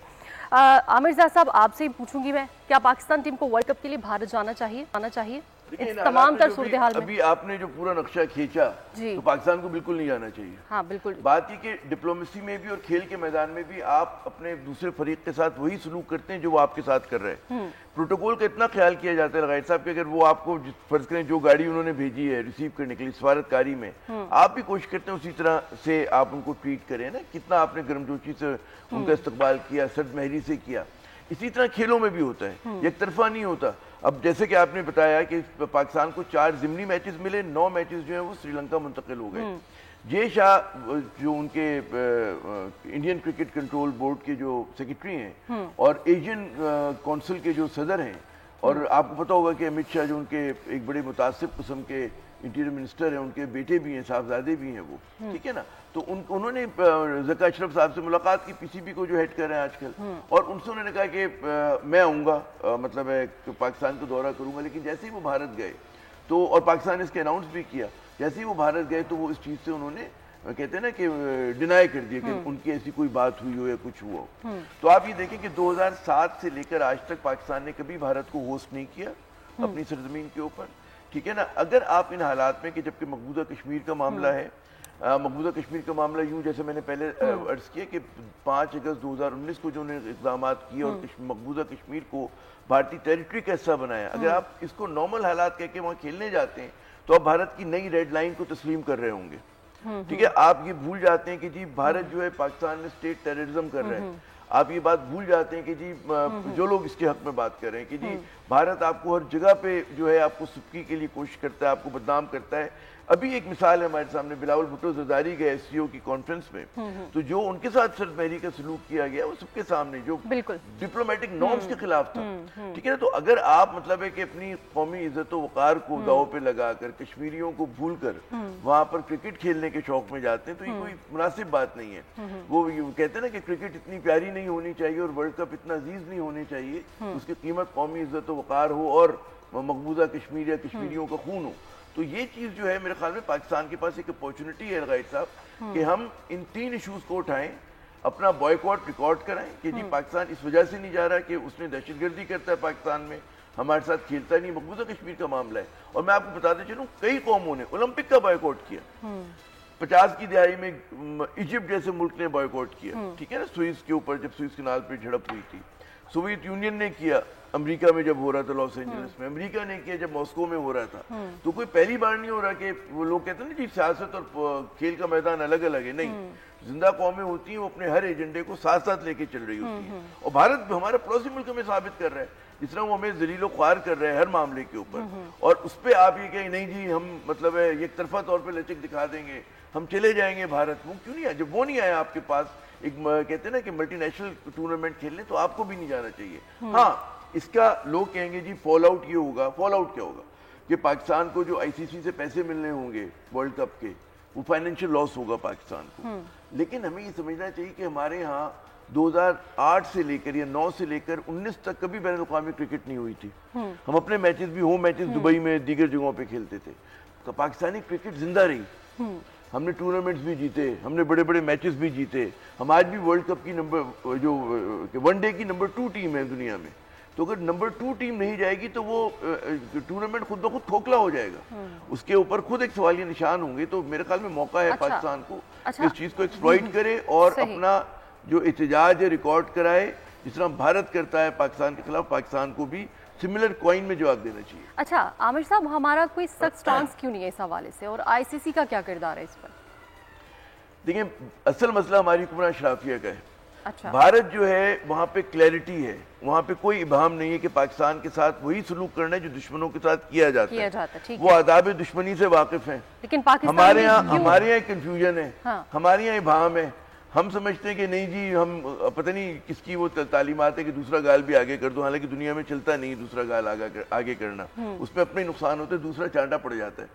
عامر زاہد صاحب, آپ سے ہی پوچھوں گی میں, کیا پاکستان ٹیم کو ورلڈ کپ کے لیے بھارت جانا چاہیے اس تمام تر صورتحال میں؟ ابھی آپ نے جو پورا نقشہ کھینچا تو پاکستان کو بالکل نہیں جانا چاہیے. ہاں بالکل. بات یہ کہ ڈپلومیسی میں بھی اور کھیل کے میدان میں بھی آپ اپنے دوسرے فریق کے ساتھ وہی سلوک کرتے ہیں جو وہ آپ کے ساتھ کر رہے ہیں. پروٹوکول کا اتنا خیال کیا جاتا ہے لغائر صاحب کہ اگر وہ آپ کو فرض کریں جو گاڑی انہوں نے بھیجی ہے ریسیو کرنے کے لیے سفارتکاری میں, آپ بھی کوشش کرتے ہیں اسی طرح سے آپ ان کو ٹریٹ کریں نا, کتنا آپ نے گرمجوشی سے ان کا استقبال کیا, سرد مہری سے کیا. اسی طرح کھیلوں میں بھی ہوتا ہے, یک طرفہ نہیں ہوتا. اب جیسے کہ آپ نے بتایا کہ پاکستان کو 4 ضمنی میچز ملے, 9 میچز جو ہیں وہ سری لنکا منتقل ہو گئے. جے شاہ جو ان کے انڈین کرکٹ کنٹرول بورڈ کے جو سیکرٹری ہیں اور ایشین کونسل کے جو صدر ہیں, اور آپ کو پتہ ہوگا کہ امت شاہ جو ان کے ایک بڑے متعصب قسم کے انٹیریئر منسٹر ہیں, ان کے بیٹے بھی ہیں, صاحبزادے بھی ہیں وہ, ٹھیک ہے نا. تو انہوں نے ذکا اشرف صاحب سے ملاقات کی, پی سی بی کو جو ہیڈ کر رہے ہیں آج کل, اور ان سے انہوں نے کہا کہ میں آؤں گا, مطلب ہے کہ پاکستان کو دورہ کروں گا. لیکن جیسے ہی وہ بھارت گئے تو, اور پاکستان نے اس کے اناؤنس بھی کیا, جیسے ہی وہ بھارت گئے تو وہ اس چیز سے انہوں نے کہتے ہیں نا کہ ڈینائی کر دیا کہ ان کی ایسی کوئی بات ہوئی ہو یا کچھ ہوا ہو. تو آپ یہ دیکھیں کہ 2007 سے لے کر آج تک پاکستان نے کبھی بھارت کو ہوسٹ نہیں کیا اپنی سرزمین کے اوپر, ٹھیک ہے نا. اگر آپ ان حالات میں کہ جبکہ مقبوضہ کشمیر کا معاملہ ہے, مقبوضہ کشمیر کا معاملہ یوں جیسے میں نے پہلے عرض کیا کہ 5 اگست 2019 کو جو انہوں نے اقدامات کیے اور مقبوضہ کشمیر کو بھارتی ٹیریٹری کا حصہ بنایا, اگر آپ اس کو نارمل حالات کہہ کے وہاں کھیلنے جاتے ہیں تو آپ بھارت کی نئی ریڈ لائن کو تسلیم کر رہے ہوں گے, ٹھیک ہے. آپ یہ بھول جاتے ہیں کہ جی بھارت جو ہے پاکستان میں اسٹیٹ ٹیررزم کر رہے ہیں. آپ یہ بات بھول جاتے ہیں کہ جی جو لوگ اس کے حق میں بات کر رہے ہیں کہ جی بھارت آپ کو ہر جگہ پہ جو ہے آپ کو سبکی کے لیے کوشش کرتا ہے, آپ کو بدنام کرتا ہے. ابھی ایک مثال ہے ہمارے سامنے, بلاول بھٹو زرداری گئے ایس سی او کی کانفرنس میں, تو جو ان کے ساتھ سرد مہری کا سلوک کیا گیا وہ سب کے سامنے جو ڈپلومیٹک نارمز کے خلاف تھا, ٹھیک ہے نا. تو اگر آپ مطلب ہے کہ اپنی قومی عزت و وقار کو داؤ پہ لگا کر کشمیریوں کو بھول کر وہاں پر کرکٹ کھیلنے کے شوق میں جاتے ہیں تو یہ کوئی مناسب بات نہیں ہے. وہ کہتے ہیں نا کہ کرکٹ اتنی پیاری نہیں ہونی چاہیے اور ورلڈ کپ اتنا عزیز نہیں ہونی چاہیے, اس کی قیمت قومی عزت و وقار ہو اور مقبوضہ کشمیر یا کشمیریوں کا خون ہو. تو یہ چیز جو ہے میرے خیال میں پاکستان کے پاس ایک اپورچونٹی ہے غائد صاحب کہ ہم ان 3 ایشوز کو اٹھائیں, اپنا بوائیکاٹ ریکارڈ کرائیں کہ جی پاکستان اس وجہ سے نہیں جا رہا کہ اس نے دہشت گردی کرتا ہے پاکستان میں, ہمارے ساتھ کھیلتا نہیں, مقبوضہ کشمیر کا معاملہ ہے. اور میں آپ کو بتاتے چلوں کئی قوموں نے اولمپک کا بوائیکاٹ کیا, 50 کی دہائی میں ایجپٹ جیسے ملک نے بائیکاٹ کیا، ٹھیک ہے نا، سوئس کے اوپر جب سوئس کنال پہ جھڑپ ہوئی تھی، سوویت یونین نے کیا امریکہ میں جب ہو رہا تھا لاس اینجلس میں، امریکہ نے کیا جب ماسکو میں ہو رہا تھا. تو کوئی پہلی بار نہیں ہو رہا کہ وہ لوگ کہتے ہیں نا جی سیاست اور کھیل کا میدان الگ الگ ہے. نہیں، زندہ قومیں ہوتی ہیں، وہ اپنے ہر ایجنڈے کو ساتھ ساتھ لے کے چل رہی ہوتی ہیں. اور بھارت ہمارا پڑوسی ملک ہمیں ثابت کر رہا ہے، جس طرح وہ ہمیں ذلیل و خوار کر رہے ہیں ہر معاملے کے اوپر، اور اس پہ آپ یہ کہیں نہیں جی ہم مطلب ہے ایک طرفہ طور پہ لچک دکھا دیں گے، ہم چلے جائیں گے بھارت. وہ کیوں نہیں آیا؟ جب وہ نہیں آیا آپ کے پاس ایک کہتے ہیں نا کہ ملٹی نیشنل ٹورنامنٹ کھیلنے، تو آپ کو بھی نہیں جانا چاہیے. ہاں اس کا لوگ کہیں گے جی فال آؤٹ یہ ہوگا. فال آؤٹ کیا ہوگا؟ کہ پاکستان کو جو آئی سی سی سے پیسے ملنے ہوں گے ورلڈ کپ کے، وہ فائنینشیل لاس ہوگا پاکستان کو. لیکن ہمیں یہ سمجھنا چاہیے کہ ہمارے ہاں 2008 سے لے کر یا 9 سے لے کر 19 تک کبھی بین الاقوامی کرکٹ نہیں ہوئی تھی. ہم اپنے میچز بھی ہوم میچز دبئی میں دیگر جگہوں پہ کھیلتے تھے. تو پاکستانی کرکٹ زندہ رہی، ہم نے ٹورنامنٹس بھی جیتے، ہم نے بڑے بڑے میچز بھی جیتے. ہم آج بھی ورلڈ کپ کی جو ون ڈے کی نمبر 2 ٹیم ہے دنیا میں. تو اگر نمبر 2 ٹیم نہیں جائے گی تو وہ ٹورنامنٹ خود بخود کھوکھلا ہو جائے گا. اس کے اوپر خود ایک سوالیہ نشان ہوں گے. تو میرے خیال میں موقع ہے پاکستان کو اس چیز کو ایکسپلائٹ کرے اور اپنا جو احتجاج ہے ریکارڈ کرائے، جس طرح بھارت کرتا ہے پاکستان کے خلاف، پاکستان کو بھی سملر کوائن میں جواب دینا چاہیے. اچھا عامر صاحب، ہمارا کوئی سخت سٹانس کیوں نہیں ہے اس حوالے سے، اور آئی سی سی کا کیا کردار ہے اس پر؟ دیکھیں اصل مسئلہ ہماری حکمران اشرافیہ کا ہے. بھارت جو ہے وہاں پہ کلیئرٹی ہے، وہاں پہ کوئی ابہام نہیں ہے کہ پاکستان کے ساتھ وہی سلوک کرنا ہے جو دشمنوں کے ساتھ کیا جاتا ہے. وہ آداب دشمنی سے واقف ہیں. لیکن ہمارے یہاں کنفیوژن ہے، ہمارے یہاں ابہام ہے. ہم سمجھتے ہیں کہ نہیں جی ہم پتہ نہیں کس کی وہ تعلیمات ہے کہ دوسرا گال بھی آگے کر دو، حالانکہ دنیا میں چلتا نہیں دوسرا گال آگے کرنا، اس میں اپنے نقصان ہوتے، دوسرا چانٹا پڑ جاتا ہے.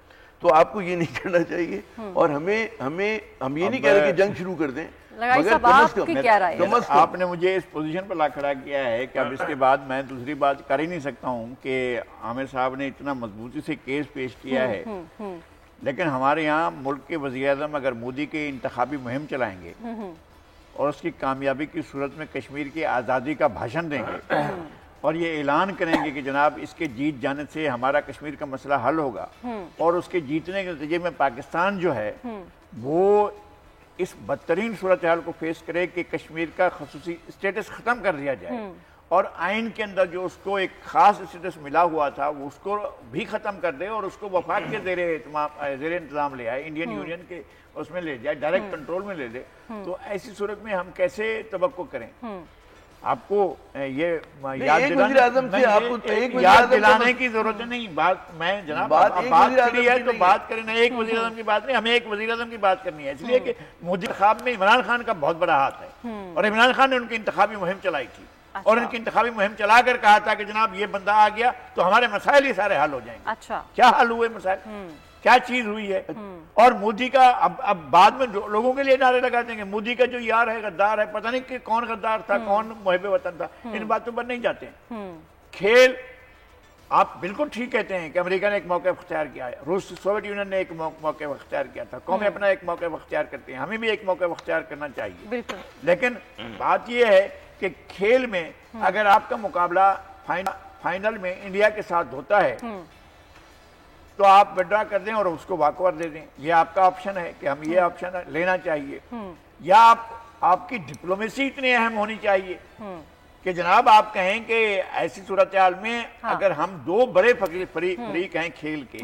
تو آپ کو یہ نہیں کرنا چاہیے. اور ہم یہ نہیں کہہ رہے کہ جنگ شروع کر دیں، مگر آپ نے مجھے اس پوزیشن پر لا کھڑا کیا ہے کہ اب اس کے بعد میں دوسری بات کر ہی نہیں سکتا ہوں کہ عامر صاحب نے اتنا مضبوطی سے کیس پیش کیا ہے. لیکن ہمارے یہاں ملک کے وزیر اعظم اگر مودی کی انتخابی مہم چلائیں گے اور اس کی کامیابی کی صورت میں کشمیر کی آزادی کا بھاشن دیں گے اور یہ اعلان کریں گے کہ جناب اس کے جیت جانے سے ہمارا کشمیر کا مسئلہ حل ہوگا، اور اس کے جیتنے کے نتیجے میں پاکستان جو ہے وہ اس بدترین صورتحال کو فیس کرے کہ کشمیر کا خصوصی اسٹیٹس ختم کر دیا جائے، اور آئین کے اندر جو اس کو ایک خاص اسٹیٹس ملا ہوا تھا وہ اس کو بھی ختم کر دے اور اس کو وفاق کے زیر انتظام لے آئے، انڈین یونین کے اس میں لے جائے، ڈائریکٹ کنٹرول میں لے دے. تو ایسی صورت میں ہم کیسے توقع کریں؟ آپ کو یہ یاد دلانے کی ضرورت نہیں. بات میں جناب بات کری ہے تو بات کریں، ایک وزیر اعظم کی بات نہیں، ہمیں ایک وزیر اعظم کی بات کرنی ہے. اس لیے کہ مودی انتخاب میں عمران خان کا بہت بڑا ہاتھ ہے، اور عمران خان نے ان کی انتخابی مہم چلائی تھی، اور ان کی انتخابی مہم چلا کر کہا تھا کہ جناب یہ بندہ آ گیا تو ہمارے مسائل ہی سارے حل ہو جائیں گے. اچھا کیا حل ہوئے مسائل؟ کیا چیز ہوئی ہے؟ اور مودی کا اب بعد میں لوگوں کے لیے نعرے لگاتے ہیں کہ مودی کا جو یار ہے غدار ہے، پتہ نہیں کہ کون غدار تھا کون محب وطن تھا. ان باتوں پر نہیں جاتے ہیں. کھیل آپ بالکل ٹھیک کہتے ہیں کہ امریکہ نے ایک موقع اختیار کیا ہے، سوویت یونین نے ایک موقع اختیار کیا تھا، قومیں اپنا ایک موقع اختیار کرتے ہیں، ہمیں بھی ایک موقع اختیار کرنا چاہیے. لیکن بات یہ ہے کہ کھیل میں اگر آپ کا مقابلہ فائنل میں انڈیا کے ساتھ ہوتا ہے تو آپ وڈرا کر دیں اور اس کو واک اوور دے دیں. یہ آپ کا آپشن ہے کہ ہم یہ آپشن لینا چاہیے، یا آپ کی ڈپلومیسی اتنی اہم ہونی چاہیے کہ جناب آپ کہیں کہ ایسی صورتحال میں اگر ہم دو بڑے فریق ہیں کھیل کے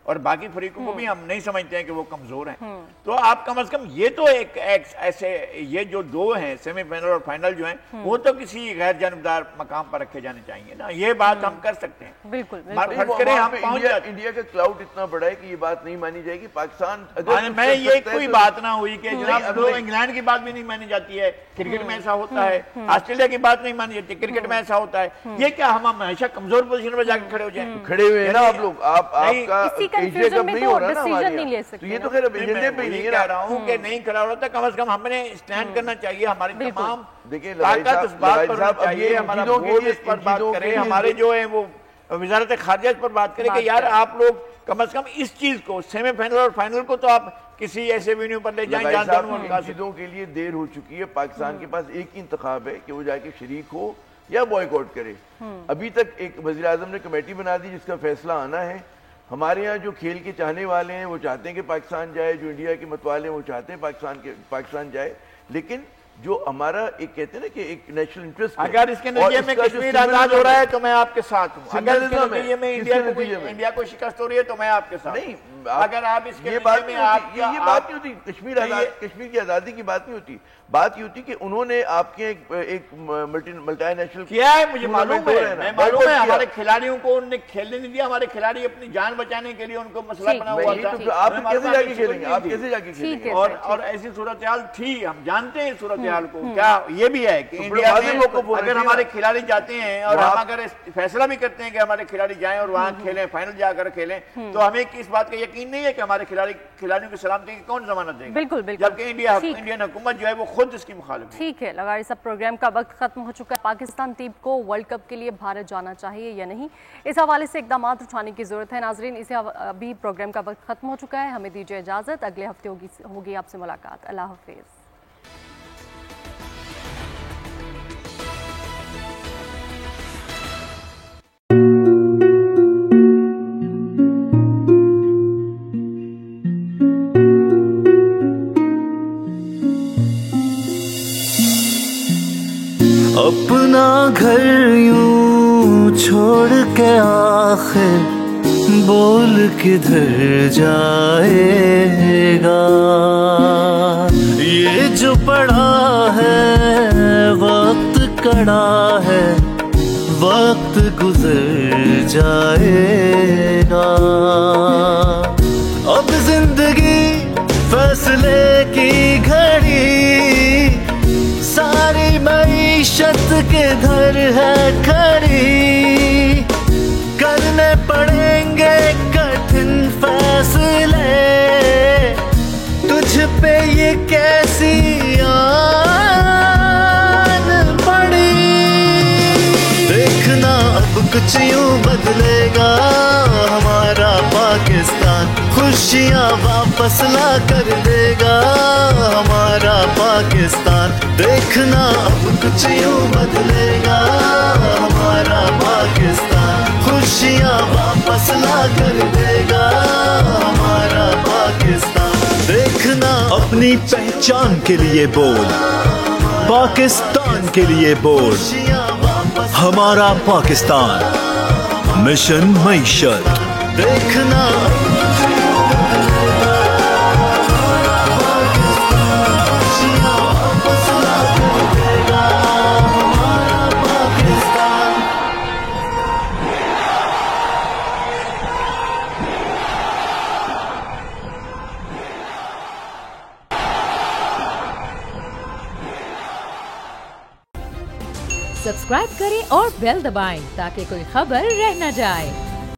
اور باقی فریقوں کو بھی ہم نہیں سمجھتے ہیں کہ وہ کمزور ہیں، تو آپ کم از کم یہ تو ایک ایسے یہ جو دو ہیں سیمی فائنل اور فائنل جو ہیں وہ تو کسی غیر جانبدار مقام پر رکھے جانے چاہیے نا. یہ بات ہم کر سکتے ہیں. بالکل انڈیا کا کلاؤڈ اتنا بڑا ہے کہ یہ بات نہیں مانی جائے گی. پاکستان میں یہ کوئی بات نہ ہوئی کہ جناب انگلینڈ کی بات بھی نہیں مانی جاتی ہے، کرکٹ میں ایسا ہوتا ہے، آسٹریلیا کی بات نہیں مانی جاتی، کرکٹ میں ایسا ہوتا ہے. یہ کیا ہم ہمیشہ کمزور پوزیشن پر جا کے کھڑے ہو جائیں؟ کھڑے ہوئے ہیں نا آپ لوگ. آپ کا کنفیوژن میں تو ڈیسیژن نہیں لے سکتے. یہ تو خیر ایجنڈے پہ نہیں کہہ رہا ہوں کہ نہیں کھڑا ہوتا، کم از کم ہم نے اسٹینڈ کرنا چاہیے. ہماری تمام دیکھیں طاقت اس بات پر ہونی چاہیے، ہمارا بورڈ اس پر بات کرے، ہمارے جو ہیں وہ وزارت خارجہ اس پر بات کرے کہ یار آپ لوگ کم از کم اس چیز کو سیمی فائنل اور فائنل کو تو آپ کسی ایسے وینیو پر لے جائیں جہاں دونوں چیزوں کے لیے دیر ہو چکی ہے. پاکستان کے پاس ایک ہی انتخاب ہے کہ وہ جا کے شریک ہو یا بوائیکاٹ کرے. ابھی تک ایک وزیر اعظم نے کمیٹی بنا دی جس کا فیصلہ آنا ہے. ہمارے یہاں جو کھیل کے چاہنے والے ہیں وہ چاہتے ہیں کہ پاکستان جائے، جو انڈیا کے متوالے ہیں وہ چاہتے ہیں پاکستان جائے، لیکن جو ہمارا ایک کہتے ہیں نا کہ ایک نیشنل انٹرسٹ، اگر اس کے نتیجے میں کشمیر آزاد ہو رہا ہے تو میں آپ کے ساتھ ہوں، اگر اس کے نتیجے میں انڈیا کو شکست ہو رہی ہے تو میں آپ کے ساتھ نہیں، اگر آپ اس کے یہ بات نہیں ہوتی، کشمیر کی آزادی کی بات نہیں ہوتی، بات یہ ہوتی کہ انہوں نے آپ کے ایک ملٹی نیشنل کیا ہے، مجھے معلوم ہے ہمارے کھلاڑیوں کو انہوں نے کھیلنے نہیں دیا، ہمارے کھلاڑی اپنی جان بچانے کے لیے ان کو مسئلہ بنا ہوا تھا، آپ کیسے جا کے کھیلیں گے، آپ کیسے جا کے کھیلیں گے؟ اور ایسی صورتحال تھی، ہم جانتے ہیں صورتحال کو، کیا یہ بھی ہے کہ انڈیا میں اگر ہمارے کھلاڑی جاتے ہیں اور ہم اگر فیصلہ بھی کرتے ہیں کہ ہمارے کھلاڑی جائیں اور وہاں کھیلیں، فائنل جا کر کھیلیں، تو ہمیں اس بات کا یقین نہیں ہے کہ ہمارے کھلاڑیوں کی سلامتی کی کون ضمانت دے گا؟ بالکل جبکہ انڈین حکومت جو ہے وہ خود اس کی مخالف ہے۔ ٹھیک ہے لغاری صاحب، پروگرام کا وقت ختم ہو چکا ہے۔ پاکستان ٹیم کو ورلڈ کپ کے لیے بھارت جانا چاہیے یا نہیں، اس حوالے سے اقدامات اٹھانے کی ضرورت ہے۔ ناظرین، اسے ابھی پروگرام کا وقت ختم ہو چکا ہے، ہمیں دیجیے اجازت، اگلے ہفتے ہوگی آپ سے ملاقات۔ اللہ حافظ۔ اپنا گھر یوں چھوڑ کے آخر بول کدھر جائے گا، یہ جو پڑا ہے وقت کڑا ہے، وقت گزر جائے گا، اب زندگی فیصلے کی گھڑی، ساری معیشت کے دھر ہے کھڑی، کرنے پڑیں گے کٹھن فیصلے، تجھ پہ یہ کیسی آن پڑی، دیکھنا اب کچھ یوں بدلے گا ہمارا پاکستان، خوشیاں واپس لا کر دے گا ہمارا پاکستان، دیکھنا اب کچھ یوں بدلے گا ہمارا پاکستان، خوشیاں واپس لا کر دے گا ہمارا پاکستان، دیکھنا اپنی پہچان کے لیے بول، پاکستان کے لیے بول، ہمارا پاکستان، مشن معیشت، دیکھنا سبسکرائب کریں اور بیل دبائیں تاکہ کوئی خبر رہ نہ جائے۔